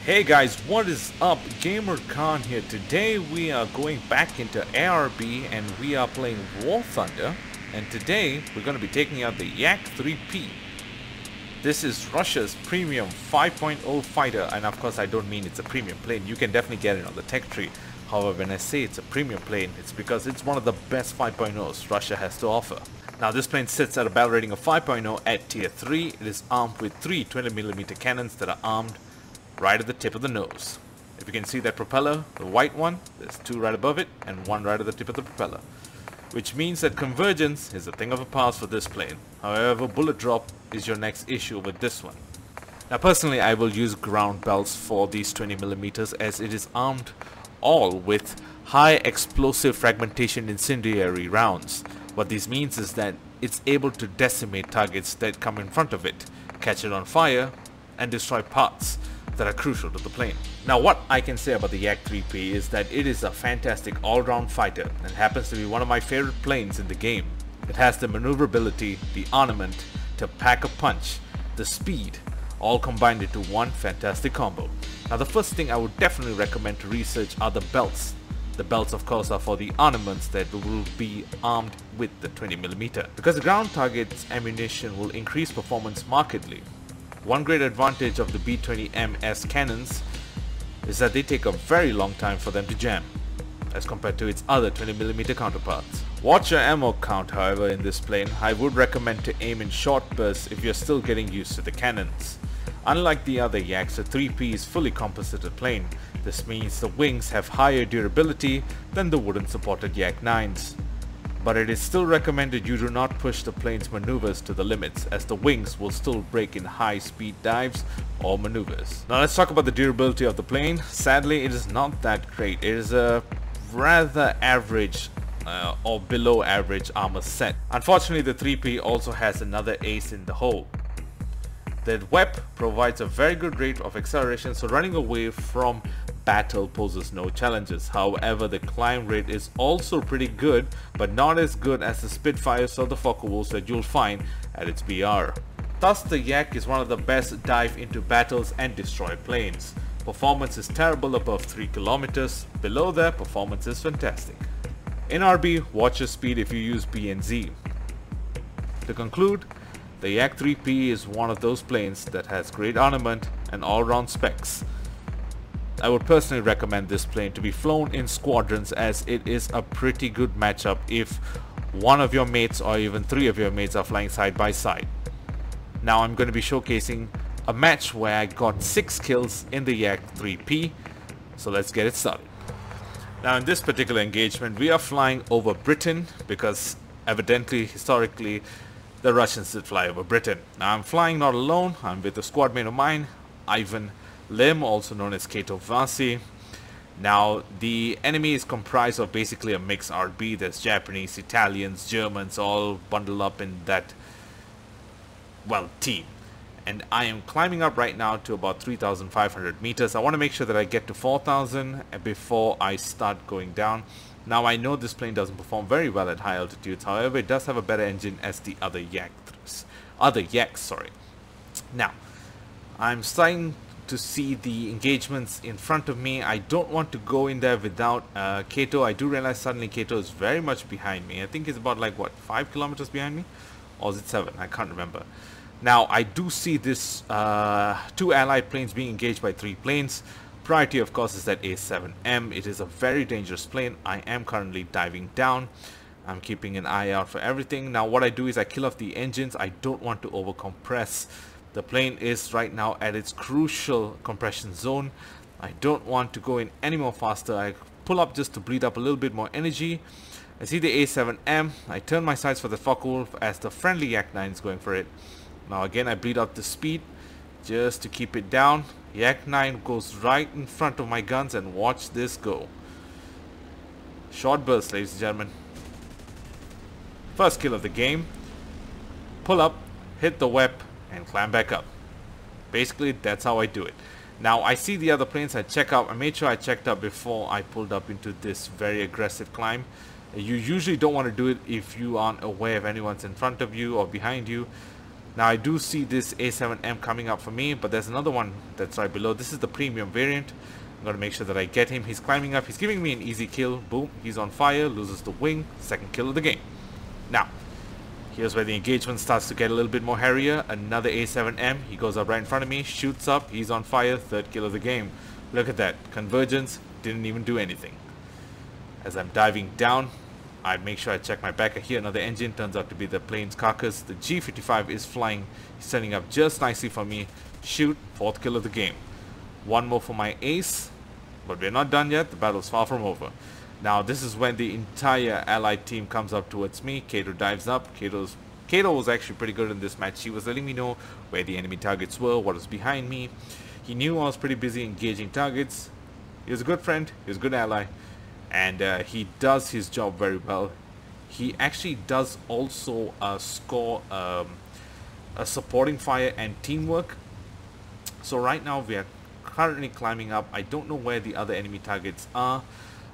Hey guys, what is up? Gamer Khan here. Today we are going back into ARB and we are playing War Thunder. And today we're going to be taking out the Yak 3P. This is Russia's premium 5.0 fighter, and of course I don't mean it's a premium plane. You can definitely get it on the tech tree. However, when I say it's a premium plane, it's because it's one of the best 5.0s Russia has to offer. Now this plane sits at a battle rating of 5.0 at tier 3. It is armed with 3 20mm cannons that are armed right at the tip of the nose. If you can see that propeller, the white one, there's 2 right above it and 1 right at the tip of the propeller. Which means that convergence is a thing of the past for this plane. However, bullet drop is your next issue with this one. Now personally I will use ground belts for these 20mm as it is armed all with high explosive fragmentation incendiary rounds. What this means is that it's able to decimate targets that come in front of it, catch it on fire, and destroy parts that are crucial to the plane. Now what I can say about the Yak 3P is that it is a fantastic all-round fighter and happens to be one of my favorite planes in the game. It has the maneuverability, the armament to pack a punch, the speed, all combined into one fantastic combo. Now the first thing I would definitely recommend to research are the belts. The belts of course are for the armaments that will be armed with the 20mm, because the ground target's ammunition will increase performance markedly. One great advantage of the B-20MS cannons is that they take a very long time for them to jam, as compared to its other 20mm counterparts. Watch your ammo count however in this plane. I would recommend to aim in short bursts if you're still getting used to the cannons. Unlike the other Yaks, the 3P is fully composited plane. This means the wings have higher durability than the wooden supported Yak 9s. But it is still recommended you do not push the plane's maneuvers to the limits, as the wings will still break in high speed dives or maneuvers. Now let's talk about the durability of the plane. Sadly, it is not that great. It is a rather average or below average armor set. Unfortunately, the 3P also has another ace in the hole. The WEP provides a very good rate of acceleration, so running away from battle poses no challenges. However, the climb rate is also pretty good, but not as good as the Spitfires or the Focke-Wulfs that you'll find at its BR. Thus, the Yak is one of the best dive into battles and destroy planes. Performance is terrible above 3 kilometers. Below that, performance is fantastic. In RB, watch your speed if you use B and Z. To conclude, the Yak 3P is one of those planes that has great armament and all-round specs. I would personally recommend this plane to be flown in squadrons, as it is a pretty good matchup if one of your mates or even 3 of your mates are flying side by side. Now I'm going to be showcasing a match where I got 6 kills in the Yak 3P, so let's get it started. Now in this particular engagement we are flying over Britain, because evidently historically the Russians did fly over Britain. Now I'm flying not alone, I'm with a squad mate of mine, Ivan Lim, also known as Kato Vasi. Now the enemy is comprised of basically a mixed RB. There's Japanese, Italians, Germans all bundled up in that, well, team. And I am climbing up right now to about 3,500 meters. I want to make sure that I get to 4,000 before I start going down. Now I know this plane doesn't perform very well at high altitudes, however it does have a better engine as the other Yaks. Now I'm starting to see the engagements in front of me. I don't want to go in there without Kato. I do realize suddenly Kato is very much behind me. I think it's about like what, 5 kilometers behind me, or is it 7? I can't remember. Now I do see this 2 allied planes being engaged by 3 planes. Priority of course is that A7M. It is a very dangerous plane. I am currently diving down. I'm keeping an eye out for everything. Now what I do is I kill off the engines. I don't want to overcompress. The plane is right now at its crucial compression zone. I don't want to go in any more faster. I pull up just to bleed up a little bit more energy. I see the A7M. I turn my sights for the Focke-Wulf as the friendly Yak 9 is going for it. Now again I bleed up the speed just to keep it down. Yak 9 goes right in front of my guns, and watch this go. Short burst, ladies and gentlemen. First kill of the game. Pull up, hit the WEP, and climb back up. Basically that's how I do it. Now I see the other planes. I check out. I made sure I checked out before I pulled up into this very aggressive climb. You usually don't want to do it if you aren't aware of anyone's in front of you or behind you. Now I do see this A7M coming up for me, but there's another one that's right below. This is the premium variant. I'm going to make sure that I get him. He's climbing up. He's giving me an easy kill. Boom. He's on fire. Loses the wing. Second kill of the game. Now, here's where the engagement starts to get a little bit more hairier. Another A7M. He goes up right in front of me. Shoots up. He's on fire. Third kill of the game. Look at that. Convergence. Didn't even do anything. As I'm diving down, I make sure I check my back. I hear another engine. Turns out to be the plane's carcass. The G55 is flying. He's turning up just nicely for me. Shoot. Fourth kill of the game. One more for my ace. But we're not done yet. The battle's far from over. Now this is when the entire allied team comes up towards me. Kato dives up. Kato was actually pretty good in this match. He was letting me know where the enemy targets were, what was behind me. He knew I was pretty busy engaging targets. He was a good friend. He was a good ally. And he does his job very well. He actually does also score a supporting fire and teamwork. So right now we are currently climbing up. I don't know where the other enemy targets are.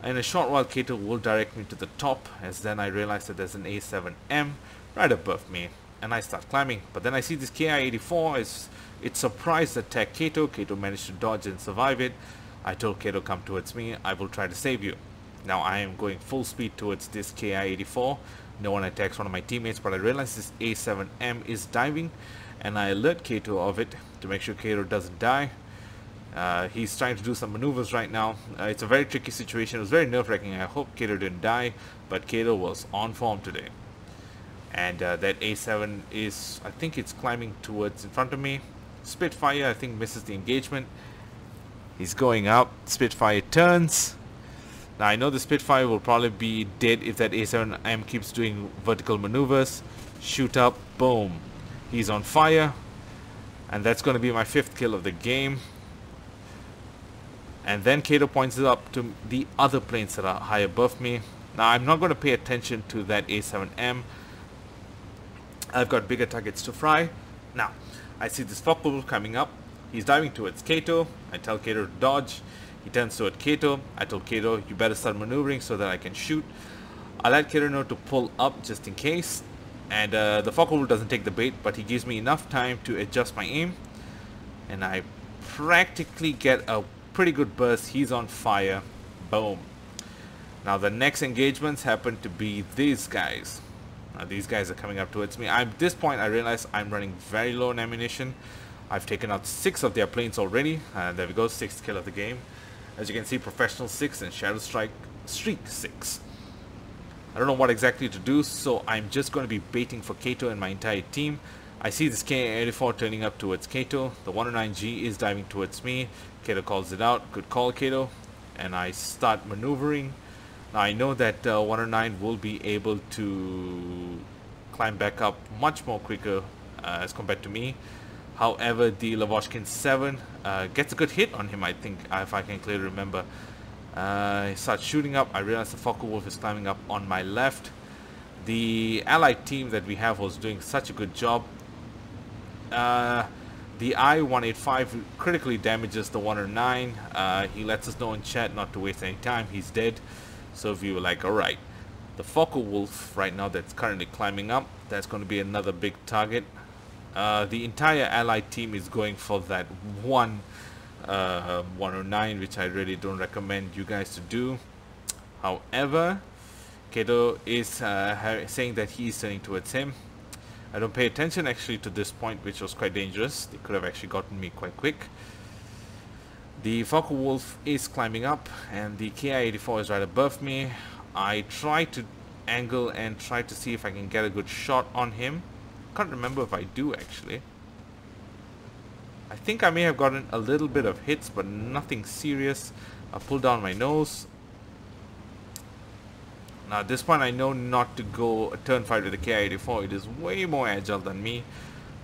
In a short while, Kato will direct me to the top, as then I realize that there's an A7M right above me, and I start climbing. But then I see this KI-84. It's surprised attack Kato. Kato managed to dodge and survive it. I told Kato, come towards me. I will try to save you. Now I am going full speed towards this KI-84. No one attacks one of my teammates, but I realize this A7M is diving, and I alert Kato of it to make sure Kato doesn't die. He's trying to do some maneuvers right now. It's a very tricky situation. It was very nerve-wracking. I hope Kato didn't die, but Kato was on form today. And that A7 is, I think it's climbing towards in front of me. Spitfire, I think, misses the engagement. He's going up. Spitfire turns. Now I know the Spitfire will probably be dead if that A7M keeps doing vertical maneuvers. Shoot up. Boom. He's on fire. And that's going to be my 5th kill of the game. And then Kato points it up to the other planes that are high above me. Now I'm not going to pay attention to that A7M. I've got bigger targets to fry. Now I see this Focke-Wulf coming up. He's diving towards Kato. I tell Kato to dodge. He turns toward Kato. I told Kato, you better start maneuvering so that I can shoot. I let Kato know to pull up just in case. And the Focke-Wulf doesn't take the bait, but he gives me enough time to adjust my aim. And I practically get a pretty good burst. He's on fire. Boom. Now the next engagements happen to be these guys. Now these guys are coming up towards me. At this point I realize I'm running very low on ammunition. I've taken out 6 of their planes already. There we go, 6th kill of the game. As you can see, Professional 6 and Shadow Streak 6. I don't know what exactly to do, so I'm just going to be baiting for Kato and my entire team. I see this K-84 turning up towards Kato. The 109G is diving towards me. Kato calls it out. Good call, Kato. And I start maneuvering. Now I know that 109 will be able to climb back up much more quicker as compared to me. However, the Lavochkin 7 gets a good hit on him, I think, if I can clearly remember. He starts shooting up. I realize the Focke-Wulf is climbing up on my left. The allied team that we have was doing such a good job. The I-185 critically damages the 109. He lets us know in chat not to waste any time. He's dead. So we were like, alright. The Focke-Wulf right now that's currently climbing up, that's going to be another big target. The entire allied team is going for that one 109, which I really don't recommend you guys to do. However, Kato is saying that he's turning towards him. I don't pay attention actually to this point, which was quite dangerous. They could have actually gotten me quite quick. The Focke-Wulf is climbing up and the Ki-84 is right above me. I try to angle and try to see if I can get a good shot on him. Can't remember if I do actually. I think I may have gotten a little bit of hits, but nothing serious. I pull down my nose. Now at this point I know not to go a turn fight with the Ki-84. It is way more agile than me.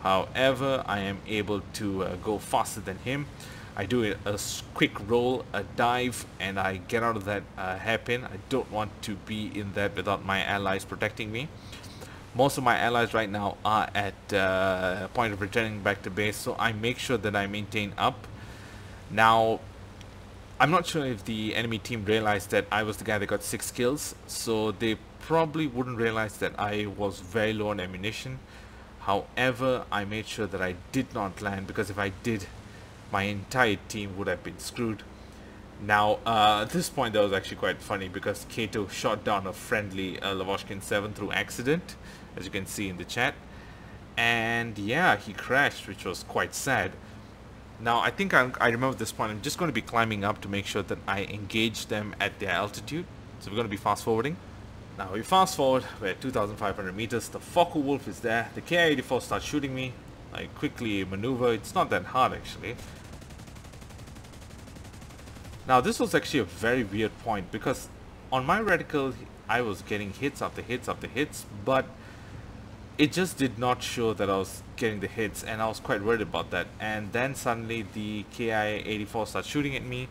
However, I am able to go faster than him. I do a quick roll, a dive, and I get out of that hairpin. I don't want to be in that without my allies protecting me. Most of my allies right now are at point of returning back to base, so I make sure that I maintain up. Now, I'm not sure if the enemy team realized that I was the guy that got 6 kills, so they probably wouldn't realize that I was very low on ammunition. However, I made sure that I did not land, because if I did, my entire team would have been screwed. Now, at this point, that was actually quite funny, because Kato shot down a friendly Lavoshkin 7 through accident, as you can see in the chat. And yeah, he crashed, which was quite sad. Now, I think I remember this point. I'm just going to be climbing up to make sure that I engage them at their altitude. So we're going to be fast forwarding. Now, we fast forward. We're at 2,500 meters. The Focke-Wulf is there. The Ki-84 starts shooting me. I quickly maneuver. It's not that hard, actually. Now, this was actually a very weird point, because on my reticle, I was getting hits after hits after hits, but it just did not show that I was getting the hits, and I was quite worried about that. And then suddenly the Ki-84 starts shooting at me.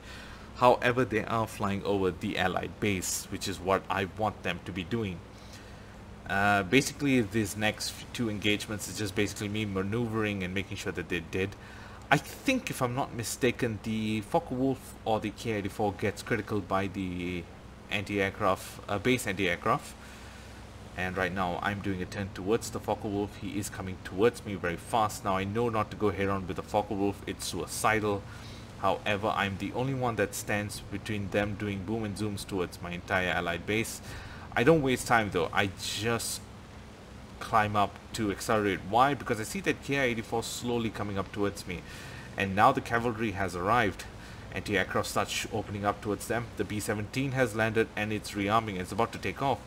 However, they are flying over the Allied base, which is what I want them to be doing. Basically, these next two engagements is just basically me maneuvering and making sure that they did. I think, if I'm not mistaken, the Focke-Wulf or the Ki-84 gets critical by the anti-aircraft, base anti-aircraft. And right now, I'm doing a turn towards the Focke-Wulf. He is coming towards me very fast. Now, I know not to go head-on with the Focke-Wulf. It's suicidal. However, I'm the only one that stands between them doing boom and zooms towards my entire Allied base. I don't waste time, though. I just climb up to accelerate. Why? Because I see that Ki-84 slowly coming up towards me. And now the cavalry has arrived. Anti-aircraft starts opening up towards them. The B-17 has landed and it's rearming. It's about to take off.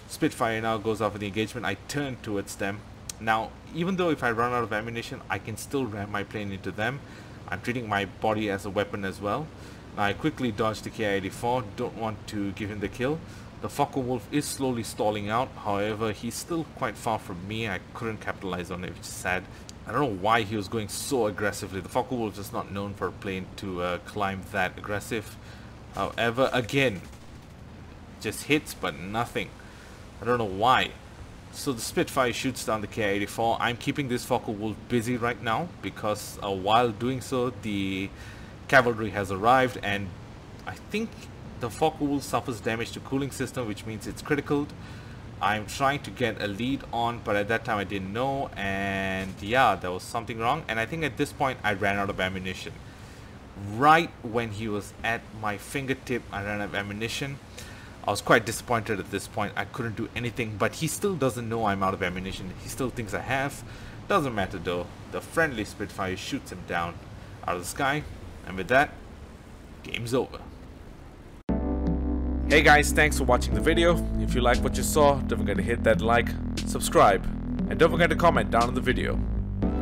Spitfire now goes off in the engagement. I turn towards them. Now, even though if I run out of ammunition, I can still ram my plane into them. I'm treating my body as a weapon as well. Now, I quickly dodge the Ki-84. Don't want to give him the kill. The Focke-Wulf is slowly stalling out. However, he's still quite far from me. I couldn't capitalize on it, which is sad. I don't know why he was going so aggressively. The Focke-Wulf is not known for a plane to climb that aggressive. However, again, just hits but nothing. I don't know why. So the Spitfire shoots down the Ki-84. I'm keeping this Focke-Wulf busy right now, because while doing so, the cavalry has arrived, and I think the Focke-Wulf suffers damage to cooling system, which means it's critical. I'm trying to get a lead on, but at that time I didn't know, and yeah, there was something wrong. And I think at this point I ran out of ammunition. Right when he was at my fingertip, I ran out of ammunition. I was quite disappointed at this point. I couldn't do anything, but he still doesn't know I'm out of ammunition. He still thinks I have. Doesn't matter though. The friendly Spitfire shoots him down out of the sky, and with that, game's over. Hey guys, thanks for watching the video. If you like what you saw, don't forget to hit that like, subscribe, and don't forget to comment down on the video.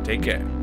Take care.